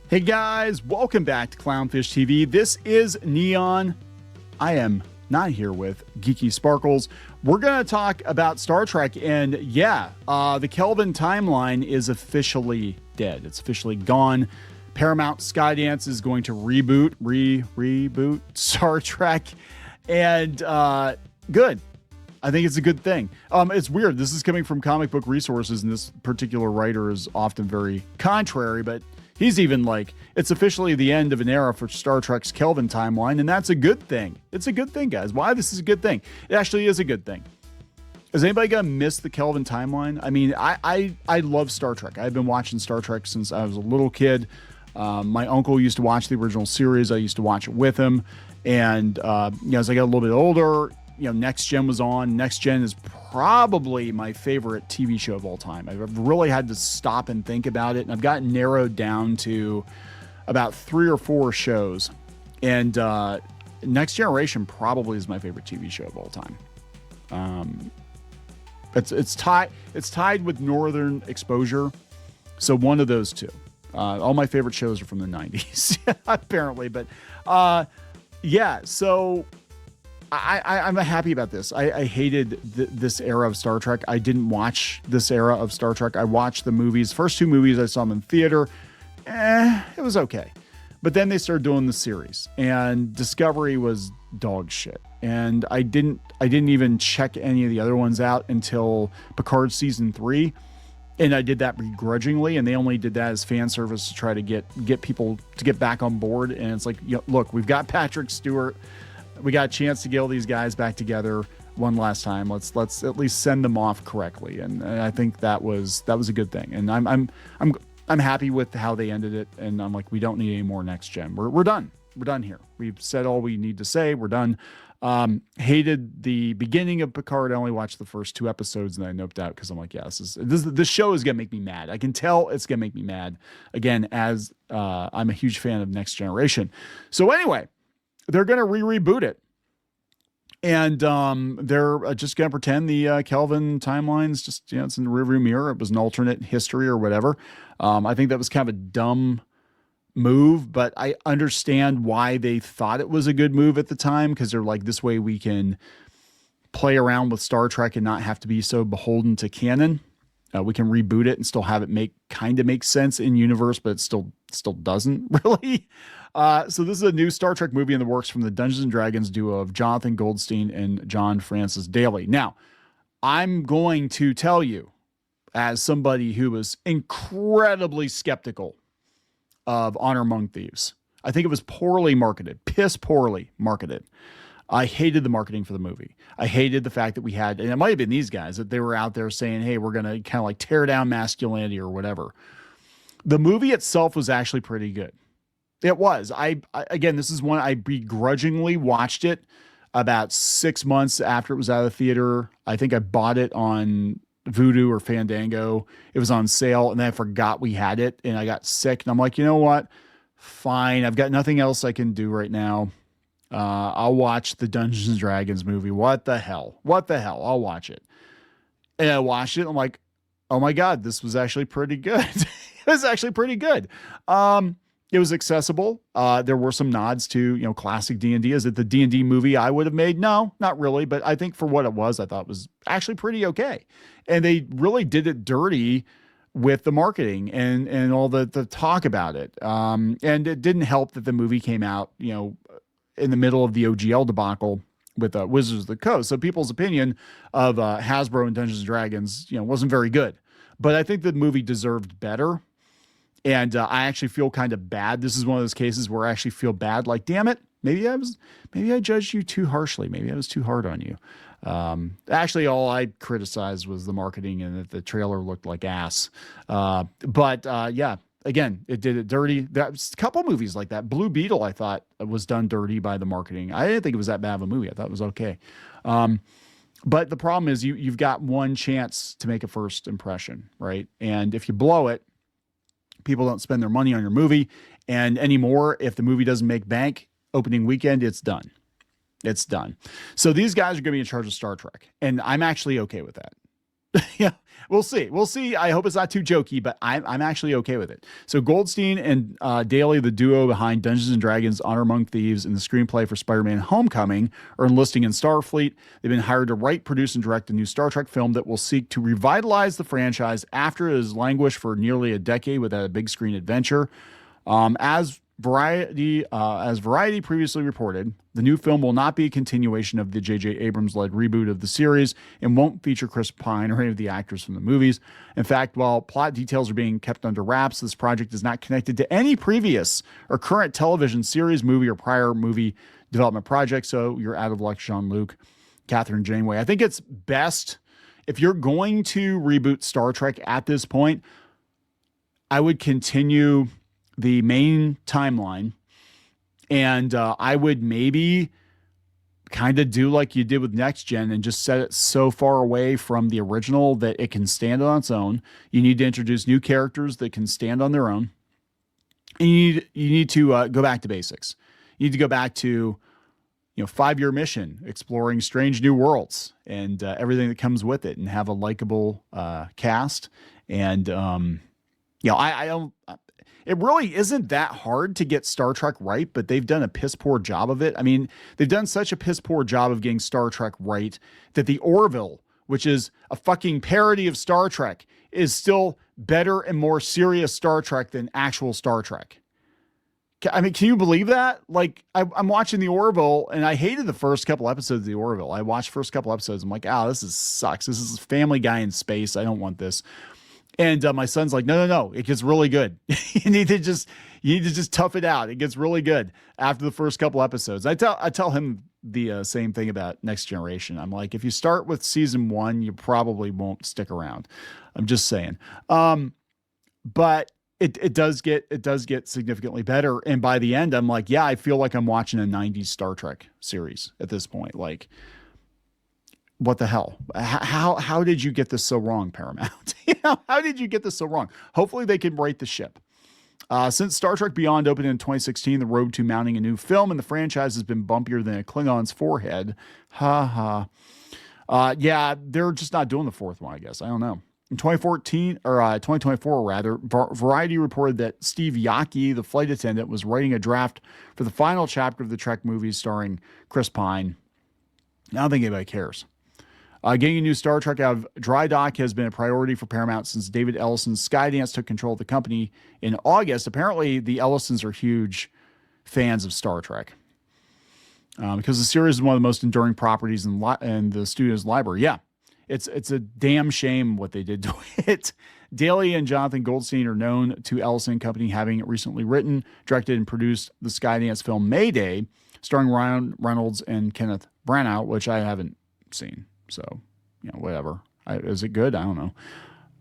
Hey guys, welcome back to Clownfish TV. This is Kneon. I am not here with Geeky Sparkles. We're going to talk about Star Trek, and the Kelvin timeline is officially dead. It's officially gone. Paramount Skydance is going to reboot Star Trek, and good. I think it's a good thing. It's weird. This is coming from comic book resources, and this particular writer is often very contrary, but he's even like, it's officially the end of an era for Star Trek's Kelvin timeline, and that's a good thing. It's a good thing, guys. Why this is a good thing? It actually is a good thing. Is anybody gonna miss the Kelvin timeline? I mean, I love Star Trek. I've been watching Star Trek since I was a little kid. My uncle used to watch the original series. I used to watch it with him. And as I got a little bit older, Next Gen was on. Next Gen is probably my favorite TV show of all time. I've really had to stop and think about it, and I've gotten narrowed down to about 3 or 4 shows. And Next Generation probably is my favorite TV show of all time. It's tied with Northern Exposure, so one of those two. All my favorite shows are from the 90s, apparently. But so I'm happy about this. I hated this era of Star Trek. I didn't watch this era of Star Trek. I watched the movies. First 2 movies, I saw them in theater. It was okay. But then they started doing the series, and Discovery was dog shit. And I didn't even check any of the other ones out until Picard season 3. And I did that begrudgingly, and they only did that as fan service to try to get people to get back on board. And it's like, look, we've got Patrick Stewart. We got a chance to get all these guys back together one last time. Let's at least send them off correctly. And I think that was a good thing. And I'm happy with how they ended it. And I'm like, we don't need any more Next Gen. We're done. We're done here. We've said all we need to say. We're done. Hated the beginning of Picard. I only watched the first 2 episodes and I noped out because I'm like, this show is gonna make me mad. I can tell it's gonna make me mad. Again, as I'm a huge fan of Next Generation. So anyway, they're gonna reboot it, and they're just gonna pretend the Kelvin timeline's just it's in the rearview mirror. It was an alternate history or whatever. I think that was kind of a dumb move, but I understand why they thought it was a good move at the time, because they're like, this way we can play around with Star Trek and not have to be so beholden to canon. We can reboot it and still have it make sense in universe, but it still doesn't really. So this is a new Star Trek movie in the works from the Dungeons and Dragons duo of Jonathan Goldstein and John Francis Daly. Now, I'm going to tell you, as somebody who was incredibly skeptical of Honor Among Thieves, I think it was poorly marketed, piss poorly marketed. I hated the marketing for the movie. I hated the fact that we had, and it might have been these guys, that they were out there saying, hey, we're going to kind of like tear down masculinity or whatever. The movie itself was actually pretty good. It was. Again, this is one I begrudgingly watched it about 6 months after it was out of the theater. I think I bought it on Vudu or Fandango. It was on sale, and then I forgot we had it, and I got sick, and I'm like, you know what? Fine. I've got nothing else I can do right now. I'll watch the Dungeons and Dragons movie. What the hell? I'll watch it. And I watched it. I'm like, oh my God, this was actually pretty good. It was actually pretty good. It was accessible. There were some nods to, classic D&D. Is it the D&D movie I would have made? No, not really. But I think for what it was, I thought it was actually pretty okay. And they really did it dirty with the marketing and all the talk about it. And it didn't help that the movie came out, in the middle of the OGL debacle with Wizards of the Coast. So people's opinion of Hasbro and Dungeons and Dragons, wasn't very good. But I think the movie deserved better. And I actually feel kind of bad. This is one of those cases where I actually feel bad. Like, damn it, maybe I judged you too harshly. Maybe I was too hard on you. Actually, all I criticized was the marketing and that the trailer looked like ass. Again, it did it dirty. There's a couple movies like that. Blue Beetle, I thought, was done dirty by the marketing. I didn't think it was that bad of a movie. I thought it was okay. But the problem is you've got one chance to make a first impression, right? And if you blow it, people don't spend their money on your movie. And anymore, if the movie doesn't make bank opening weekend, it's done. It's done. So these guys are going to be in charge of Star Trek. And I'm actually okay with that. Yeah, we'll see. We'll see. I hope it's not too jokey, but I'm actually okay with it. So Goldstein and Daly, the duo behind Dungeons and Dragons, Honor Among Thieves, and the screenplay for Spider-Man: Homecoming, are enlisting in Starfleet. They've been hired to write, produce, and direct a new Star Trek film that will seek to revitalize the franchise after it has languished for nearly a decade without a big screen adventure. As Variety previously reported, the new film will not be a continuation of the J.J. Abrams-led reboot of the series and won't feature Chris Pine or any of the actors from the movies. In fact, while plot details are being kept under wraps, this project is not connected to any previous or current television series, movie, or prior movie development project. So you're out of luck, Jean-Luc, Catherine Janeway. I think it's best, if you're going to reboot Star Trek at this point, I would continue the main timeline, and I would maybe kind of do like you did with Next Gen and just set it so far away from the original that it can stand on its own. You need to introduce new characters that can stand on their own. And you need to go back to basics. You need to go back to 5-year mission, exploring strange new worlds and everything that comes with it, and have a likable cast. And I don't. It really isn't that hard to get Star Trek right, but they've done a piss poor job of it. I mean, they've done such a piss poor job of getting Star Trek right that the Orville, which is a fucking parody of Star Trek, is still better and more serious Star Trek than actual Star Trek. I mean, can you believe that? Like, I'm watching the Orville, and I hated the first couple episodes of the Orville. I watched the first couple episodes. I'm like, this sucks. This is Family Guy in space. I don't want this. And my son's like, no, it gets really good. you need to just tough it out. It gets really good after the first couple episodes. I tell him the same thing about Next Generation. I'm like, if you start with season 1, you probably won't stick around. I'm just saying. But it does get significantly better. And by the end, I'm like, I feel like I'm watching a 90s Star Trek series at this point. Like, what the hell? How did you get this so wrong, Paramount? How did you get this so wrong? Hopefully they can right the ship. Since Star Trek Beyond opened in 2016, the road to mounting a new film in the franchise has been bumpier than a Klingon's forehead. Ha ha. They're just not doing the fourth one, I guess. I don't know. In 2024 rather, Variety reported that Steve Yockey, the flight attendant, was writing a draft for the final chapter of the Trek movies starring Chris Pine. I don't think anybody cares. Getting a new Star Trek out of dry dock has been a priority for Paramount since David Ellison's Skydance took control of the company in August. Apparently, the Ellisons are huge fans of Star Trek because the series is one of the most enduring properties in the studio's library. Yeah, it's a damn shame what they did to it. Daly and Jonathan Goldstein are known to Ellison Company, having recently written, directed, and produced the Skydance film Mayday, starring Ryan Reynolds and Kenneth Branagh, which I haven't seen. So, whatever. Is it good? I don't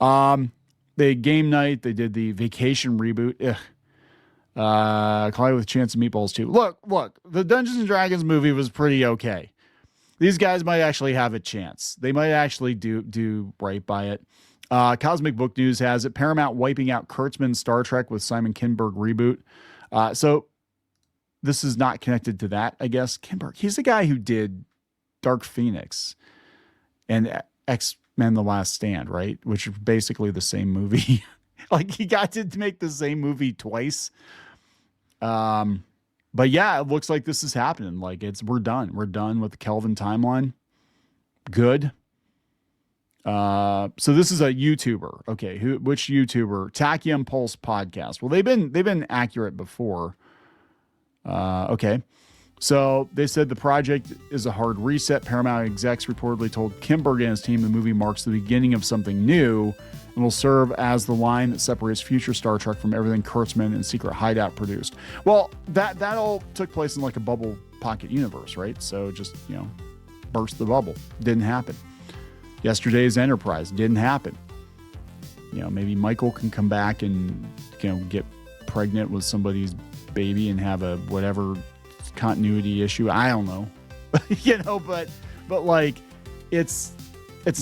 know. They Game Night. They did the Vacation reboot. Cloudy with Chance of Meatballs too. Look. The Dungeons and Dragons movie was pretty okay. These guys might actually have a chance. They might actually do right by it. Cosmic Book News has it. Paramount wiping out Kurtzman's Star Trek with Simon Kinberg reboot. So this is not connected to that, I guess. Kinberg, he's the guy who did Dark Phoenix and X-Men The Last Stand, right? Which are basically the same movie. Like, he got to make the same movie twice. But yeah, it looks like this is happening. Like, we're done. We're done with the Kelvin timeline. Good. So this is a YouTuber. Okay, which YouTuber? Tachyon Pulse Podcast. Well, they've been accurate before. Okay. So they said the project is a hard reset. Paramount execs reportedly told Kinberg and his team the movie marks the beginning of something new and will serve as the line that separates future Star Trek from everything Kurtzman and Secret Hideout produced. Well, that all took place in like a bubble pocket universe, right? So just, burst the bubble. Didn't happen. Yesterday's Enterprise didn't happen. Maybe Michael can come back and, get pregnant with somebody's baby and have a whatever continuity issue. I don't know. but like it's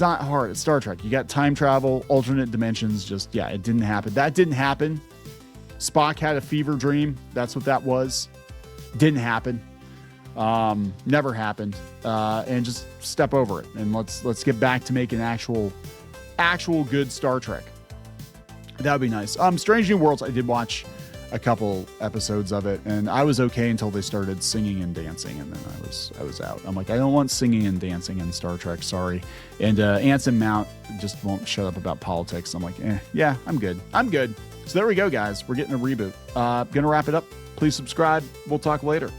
not hard. It's Star Trek. You got time travel, alternate dimensions. Just, it didn't happen. That didn't happen. Spock had a fever dream. That's what that was. Didn't happen. Never happened. And just step over it. And let's get back to making actual actual good Star Trek. That would be nice. Strange New Worlds, I did watch a couple episodes of it, and I was okay until they started singing and dancing, and then I was out. I'm like, I don't want singing and dancing in Star Trek, sorry. And Anson Mount just won't shut up about politics. I'm like, yeah, I'm good. So there we go, guys. We're getting a reboot. Gonna wrap it up. Please subscribe. We'll talk later.